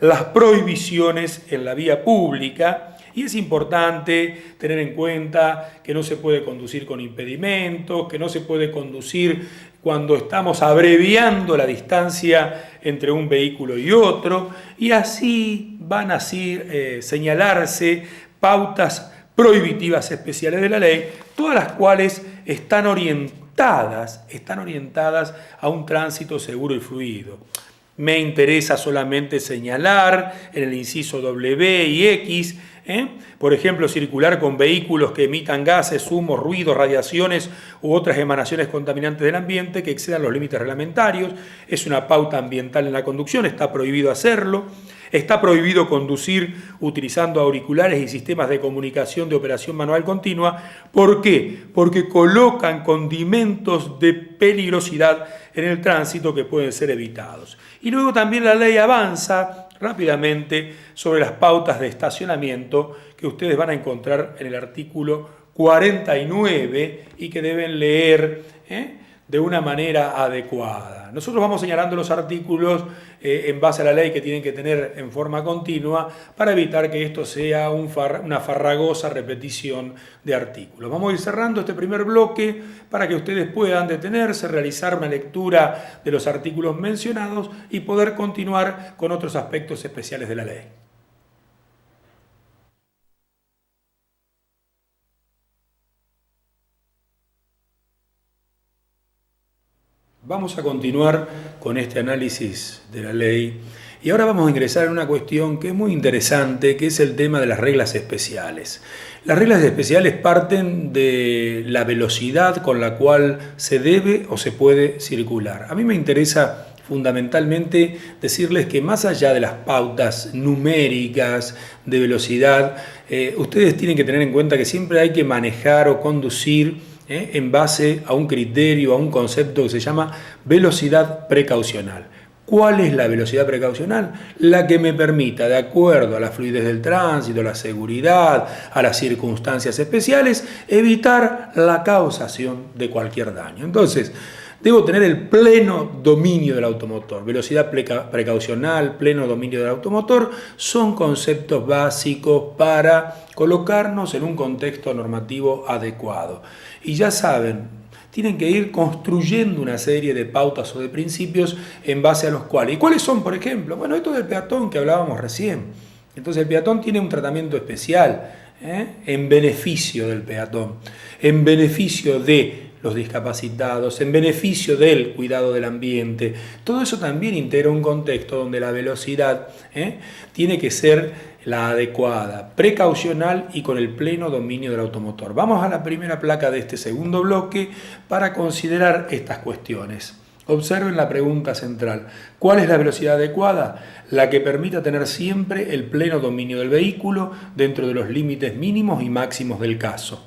las prohibiciones en la vía pública. Y es importante tener en cuenta que no se puede conducir con impedimentos, que no se puede conducir cuando estamos abreviando la distancia entre un vehículo y otro, y así van a señalarse pautas prohibitivas especiales de la ley, todas las cuales están orientadas a un tránsito seguro y fluido. Me interesa solamente señalar en el inciso W y X, por ejemplo, circular con vehículos que emitan gases, humos, ruidos, radiaciones u otras emanaciones contaminantes del ambiente que excedan los límites reglamentarios. Es una pauta ambiental en la conducción, está prohibido hacerlo. Está prohibido conducir utilizando auriculares y sistemas de comunicación de operación manual continua. ¿Por qué? Porque colocan condimentos de peligrosidad en el tránsito que pueden ser evitados. Y luego también la ley avanza rápidamente sobre las pautas de estacionamiento que ustedes van a encontrar en el artículo 49 y que deben leer de una manera adecuada. Nosotros vamos señalando los artículos en base a la ley que tienen que tener en forma continua para evitar que esto sea una farragosa repetición de artículos. Vamos a ir cerrando este primer bloque para que ustedes puedan detenerse, realizar una lectura de los artículos mencionados y poder continuar con otros aspectos especiales de la ley. Vamos a continuar con este análisis de la ley y ahora vamos a ingresar en una cuestión que es muy interesante, que es el tema de las reglas especiales. Las reglas especiales parten de la velocidad con la cual se debe o se puede circular. A mí me interesa fundamentalmente decirles que más allá de las pautas numéricas de velocidad, ustedes tienen que tener en cuenta que siempre hay que manejar o conducir en base a un criterio, a un concepto que se llama velocidad precaucional. ¿Cuál es la velocidad precaucional? La que me permita, de acuerdo a la fluidez del tránsito, a la seguridad, a las circunstancias especiales, evitar la causación de cualquier daño. Entonces, debo tener el pleno dominio del automotor. Velocidad precaucional, pleno dominio del automotor, son conceptos básicos para colocarnos en un contexto normativo adecuado. Y ya saben, tienen que ir construyendo una serie de pautas o de principios en base a los cuales. ¿Y cuáles son, por ejemplo? Bueno, esto del peatón que hablábamos recién. Entonces el peatón tiene un tratamiento especial en beneficio del peatón, en beneficio de los discapacitados, en beneficio del cuidado del ambiente. Todo eso también integra un contexto donde la velocidad tiene que ser la adecuada, precaucional y con el pleno dominio del automotor. Vamos a la primera placa de este segundo bloque para considerar estas cuestiones. Observen la pregunta central. ¿Cuál es la velocidad adecuada? La que permita tener siempre el pleno dominio del vehículo dentro de los límites mínimos y máximos del caso.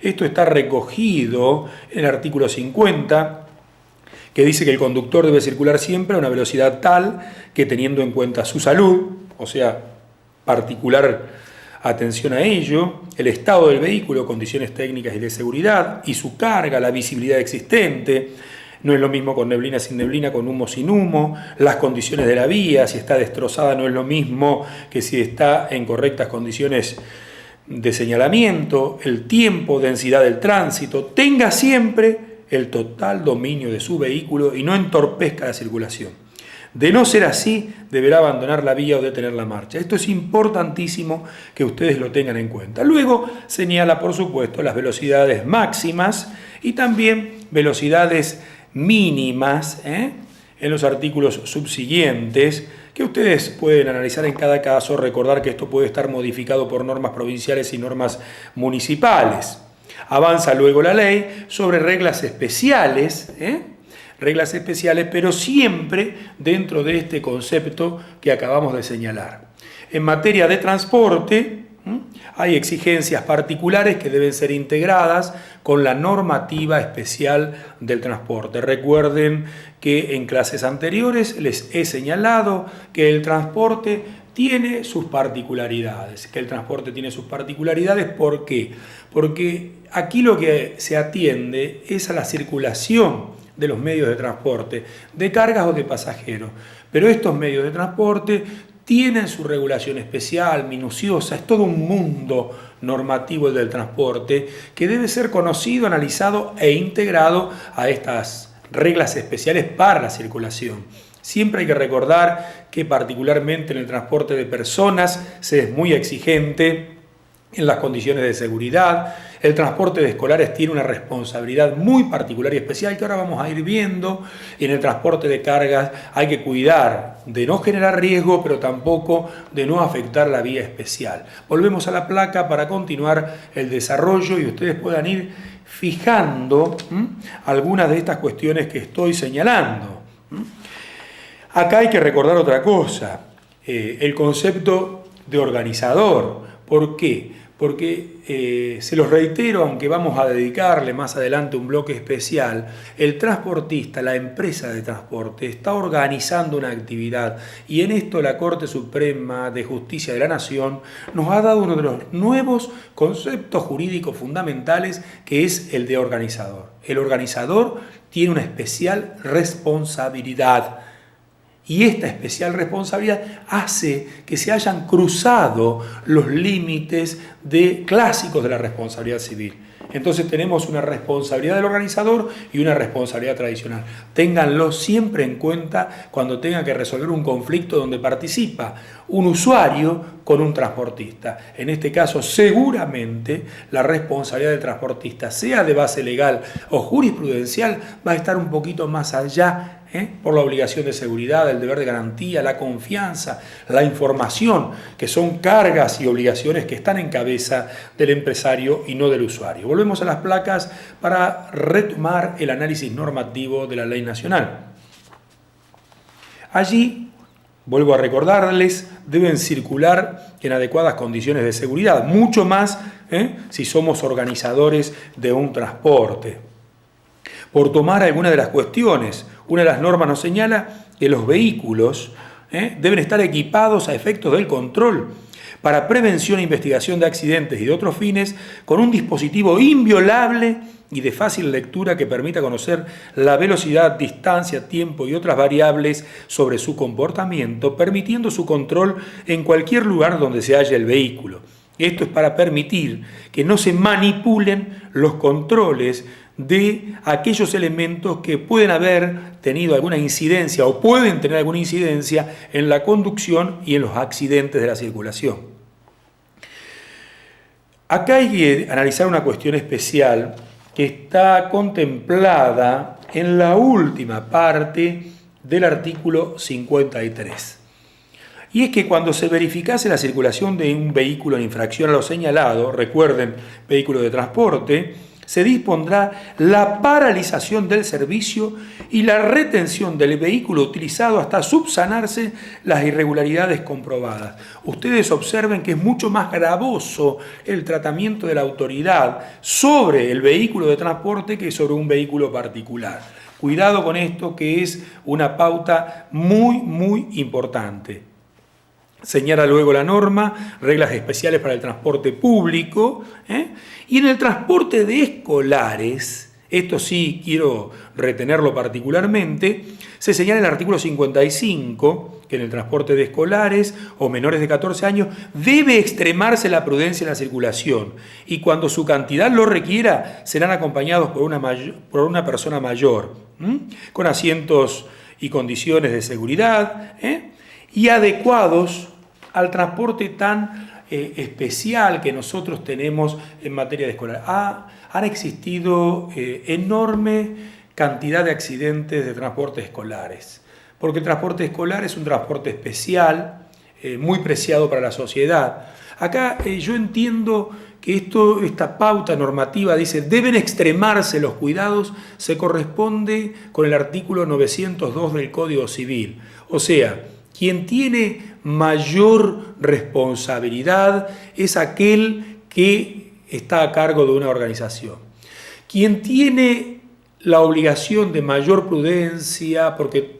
Esto está recogido en el artículo 50, que dice que el conductor debe circular siempre a una velocidad tal que, teniendo en cuenta su salud, o sea, particular atención a ello, el estado del vehículo, condiciones técnicas y de seguridad, y su carga, la visibilidad existente, no es lo mismo con neblina sin neblina, con humo sin humo, las condiciones de la vía, si está destrozada no es lo mismo que si está en correctas condiciones de señalamiento, el tiempo, densidad del tránsito, tenga siempre el total dominio de su vehículo y no entorpezca la circulación. De no ser así, deberá abandonar la vía o detener la marcha. Esto es importantísimo que ustedes lo tengan en cuenta. Luego señala, por supuesto, las velocidades máximas y también velocidades mínimas en los artículos subsiguientes, que ustedes pueden analizar en cada caso, recordar que esto puede estar modificado por normas provinciales y normas municipales. Avanza luego la ley sobre reglas especiales, pero siempre dentro de este concepto que acabamos de señalar. En materia de transporte, hay exigencias particulares que deben ser integradas con la normativa especial del transporte. Recuerden que en clases anteriores les he señalado que el transporte tiene sus particularidades. ¿Por qué? Porque aquí lo que se atiende es a la circulación de los medios de transporte, de cargas o de pasajeros. Pero estos medios de transporte tienen su regulación especial, minuciosa, es todo un mundo normativo el del transporte que debe ser conocido, analizado e integrado a estas reglas especiales para la circulación. Siempre hay que recordar que particularmente en el transporte de personas se es muy exigente en las condiciones de seguridad. El transporte de escolares tiene una responsabilidad muy particular y especial que ahora vamos a ir viendo. En el transporte de cargas hay que cuidar de no generar riesgo, pero tampoco de no afectar la vía especial. Volvemos a la placa para continuar el desarrollo y ustedes puedan ir fijando algunas de estas cuestiones que estoy señalando. Acá hay que recordar otra cosa, el concepto de organizador. ¿Por qué? Porque, se los reitero, aunque vamos a dedicarle más adelante un bloque especial, el transportista, la empresa de transporte, está organizando una actividad y en esto la Corte Suprema de Justicia de la Nación nos ha dado uno de los nuevos conceptos jurídicos fundamentales, que es el de organizador. El organizador tiene una especial responsabilidad. Y esta especial responsabilidad hace que se hayan cruzado los límites clásicos de la responsabilidad civil. Entonces tenemos una responsabilidad del organizador y una responsabilidad tradicional. Ténganlo siempre en cuenta cuando tengan que resolver un conflicto donde participa un usuario con un transportista. En este caso, seguramente la responsabilidad del transportista, sea de base legal o jurisprudencial, va a estar un poquito más allá, por la obligación de seguridad, el deber de garantía, la confianza, la información, que son cargas y obligaciones que están en cabeza del empresario y no del usuario. Volvemos a las placas para retomar el análisis normativo de la ley nacional. Allí, vuelvo a recordarles, deben circular en adecuadas condiciones de seguridad, mucho más si somos organizadores de un transporte. Por tomar algunas de las cuestiones, una de las normas nos señala que los vehículos deben estar equipados a efectos del control para prevención e investigación de accidentes y de otros fines, con un dispositivo inviolable y de fácil lectura que permita conocer la velocidad, distancia, tiempo y otras variables sobre su comportamiento, permitiendo su control en cualquier lugar donde se halle el vehículo. Esto es para permitir que no se manipulen los controles de aquellos elementos que pueden haber tenido alguna incidencia o pueden tener alguna incidencia en la conducción y en los accidentes de la circulación. Acá hay que analizar una cuestión especial que está contemplada en la última parte del artículo 53. Y es que cuando se verificase la circulación de un vehículo en infracción a lo señalado, recuerden, vehículo de transporte, se dispondrá la paralización del servicio y la retención del vehículo utilizado hasta subsanarse las irregularidades comprobadas. Ustedes observen que es mucho más gravoso el tratamiento de la autoridad sobre el vehículo de transporte que sobre un vehículo particular. Cuidado con esto, que es una pauta muy importante. Señala luego la norma, reglas especiales para el transporte público, y en el transporte de escolares, esto sí quiero retenerlo particularmente, se señala en el artículo 55 que en el transporte de escolares o menores de 14 años debe extremarse la prudencia en la circulación y cuando su cantidad lo requiera serán acompañados por una persona mayor, con asientos y condiciones de seguridad, y adecuados al transporte tan especial que nosotros tenemos en materia de escolar. Han existido enorme cantidad de accidentes de transporte escolares, porque el transporte escolar es un transporte especial, muy preciado para la sociedad. Acá yo entiendo que esta pauta normativa dice deben extremarse los cuidados, se corresponde con el artículo 902 del Código Civil. O sea, quien tiene mayor responsabilidad es aquel que está a cargo de una organización. Quien tiene la obligación de mayor prudencia, porque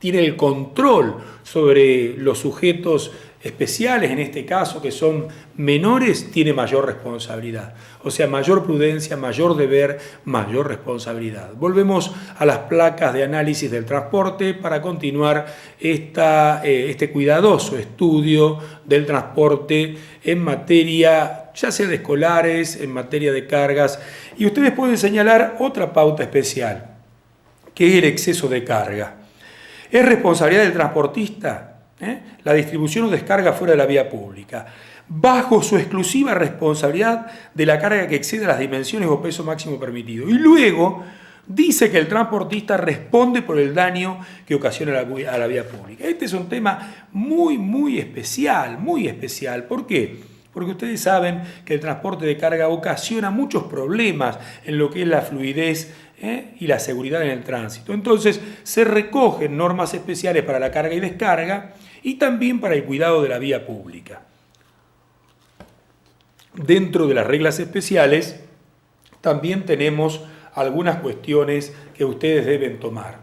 tiene el control sobre los sujetos especiales, en este caso que son menores, tiene mayor responsabilidad. O sea, mayor prudencia, mayor deber, mayor responsabilidad. Volvemos a las placas de análisis del transporte para continuar este cuidadoso estudio del transporte en materia, ya sea de escolares, en materia de cargas. Y ustedes pueden señalar otra pauta especial, que es el exceso de carga. ¿Es responsabilidad del transportista la distribución o descarga fuera de la vía pública, bajo su exclusiva responsabilidad de la carga que excede las dimensiones o peso máximo permitido? Y luego dice que el transportista responde por el daño que ocasiona a la vía pública. Este es un tema muy especial, muy especial. ¿Por qué? Porque ustedes saben que el transporte de carga ocasiona muchos problemas en lo que es la fluidez y la seguridad en el tránsito. Entonces se recogen normas especiales para la carga y descarga y también para el cuidado de la vía pública. Dentro de las reglas especiales también tenemos algunas cuestiones que ustedes deben tomar.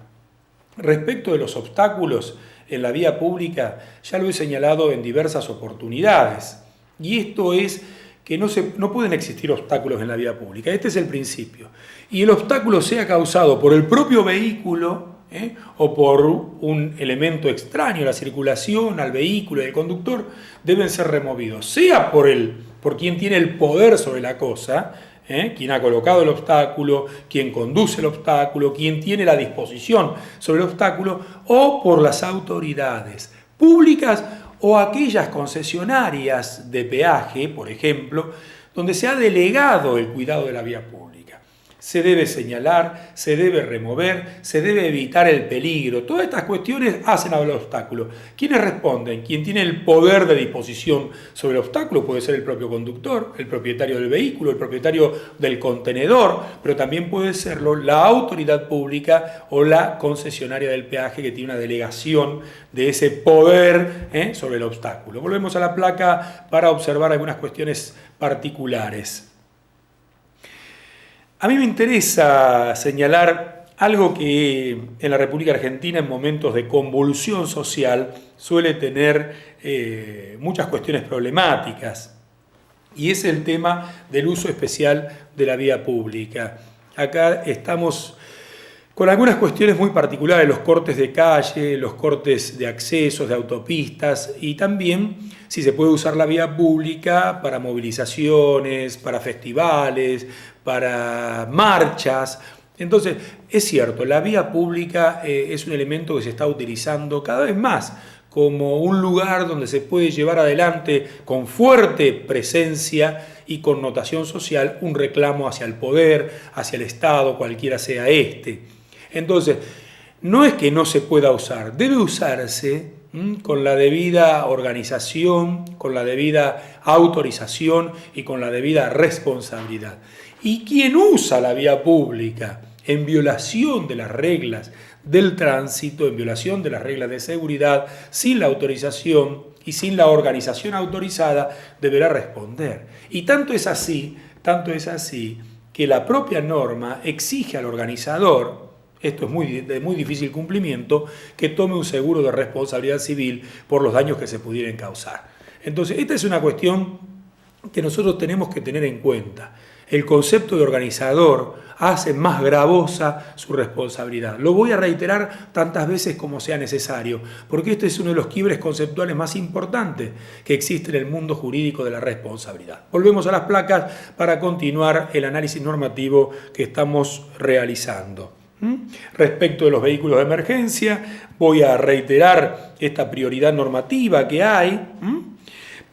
Respecto de los obstáculos en la vía pública, ya lo he señalado en diversas oportunidades. Y esto es que no pueden existir obstáculos en la vía pública. Este es el principio. Y el obstáculo sea causado por el propio vehículo o por un elemento extraño a la circulación, al vehículo y al conductor, deben ser removidos. Sea por quien tiene el poder sobre la cosa, quien ha colocado el obstáculo, quien conduce el obstáculo, quien tiene la disposición sobre el obstáculo, o por las autoridades públicas o aquellas concesionarias de peaje, por ejemplo, donde se ha delegado el cuidado de la vía pública. Se debe señalar, se debe remover, se debe evitar el peligro. Todas estas cuestiones hacen al obstáculo. ¿Quiénes responden? Quien tiene el poder de disposición sobre el obstáculo puede ser el propio conductor, el propietario del vehículo, el propietario del contenedor, pero también puede serlo la autoridad pública o la concesionaria del peaje que tiene una delegación de ese poder sobre el obstáculo. Volvemos a la placa para observar algunas cuestiones particulares. A mí me interesa señalar algo que en la República Argentina en momentos de convulsión social suele tener muchas cuestiones problemáticas, y es el tema del uso especial de la vía pública. Acá estamos con algunas cuestiones muy particulares, los cortes de calle, los cortes de accesos, de autopistas, y también si se puede usar la vía pública para movilizaciones, para festivales, para marchas. Entonces, es cierto, la vía pública es un elemento que se está utilizando cada vez más como un lugar donde se puede llevar adelante con fuerte presencia y connotación social un reclamo hacia el poder, hacia el Estado, cualquiera sea este. Entonces, no es que no se pueda usar, debe usarse con la debida organización, con la debida autorización y con la debida responsabilidad. Y quien usa la vía pública en violación de las reglas del tránsito, en violación de las reglas de seguridad, sin la autorización y sin la organización autorizada, deberá responder. Y tanto es así que la propia norma exige al organizador, esto es de muy difícil cumplimiento, que tome un seguro de responsabilidad civil por los daños que se pudieran causar. Entonces, esta es una cuestión que nosotros tenemos que tener en cuenta. El concepto de organizador hace más gravosa su responsabilidad. Lo voy a reiterar tantas veces como sea necesario, porque este es uno de los quiebres conceptuales más importantes que existe en el mundo jurídico de la responsabilidad. Volvemos a las placas para continuar el análisis normativo que estamos realizando. Respecto de los vehículos de emergencia, voy a reiterar esta prioridad normativa que hay,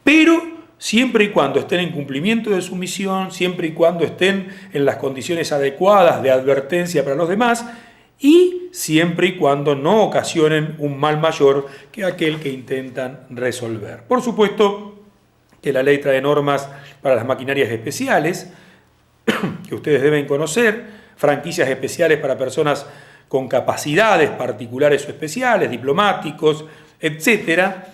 pero siempre y cuando estén en cumplimiento de su misión, siempre y cuando estén en las condiciones adecuadas de advertencia para los demás y siempre y cuando no ocasionen un mal mayor que aquel que intentan resolver. Por supuesto que la ley trae normas para las maquinarias especiales que ustedes deben conocer, franquicias especiales para personas con capacidades particulares o especiales, diplomáticos, etcétera,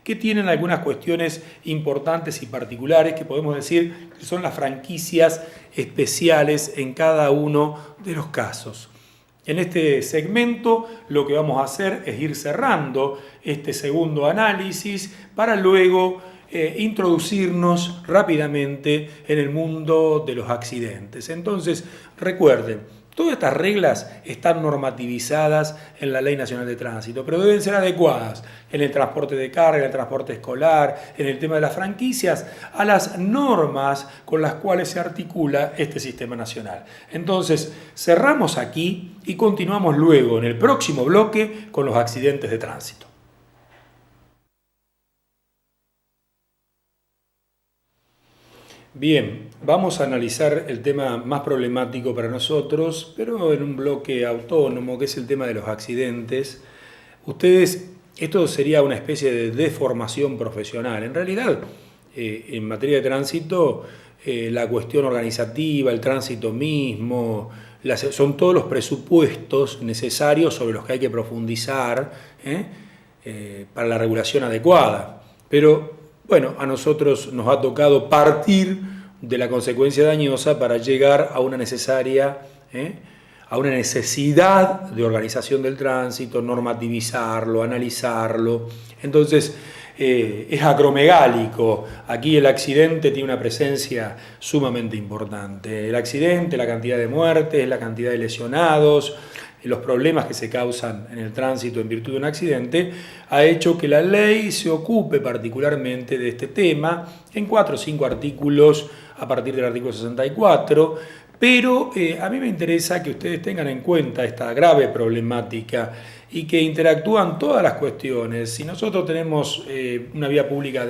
que tienen algunas cuestiones importantes y particulares que podemos decir que son las franquicias especiales en cada uno de los casos. En este segmento lo que vamos a hacer es ir cerrando este segundo análisis para luego introducirnos rápidamente en el mundo de los accidentes. Entonces, recuerden, todas estas reglas están normativizadas en la Ley Nacional de Tránsito, pero deben ser adecuadas en el transporte de carga, en el transporte escolar, en el tema de las franquicias, a las normas con las cuales se articula este sistema nacional. Entonces, cerramos aquí y continuamos luego en el próximo bloque con los accidentes de tránsito. Bien, vamos a analizar el tema más problemático para nosotros, pero en un bloque autónomo, que es el tema de los accidentes. Esto sería una especie de deformación profesional. En realidad, en materia de tránsito, la cuestión organizativa, el tránsito mismo, son todos los presupuestos necesarios sobre los que hay que profundizar para la regulación adecuada. Pero bueno, a nosotros nos ha tocado partir de la consecuencia dañosa para llegar a una necesidad de organización del tránsito, normativizarlo, analizarlo. Entonces, es acromegálico. Aquí el accidente tiene una presencia sumamente importante. El accidente, la cantidad de muertes, la cantidad de lesionados, los problemas que se causan en el tránsito en virtud de un accidente, ha hecho que la ley se ocupe particularmente de este tema en 4 o 5 artículos a partir del artículo 64, pero a mí me interesa que ustedes tengan en cuenta esta grave problemática y que interactúan todas las cuestiones. Si nosotros tenemos una vía pública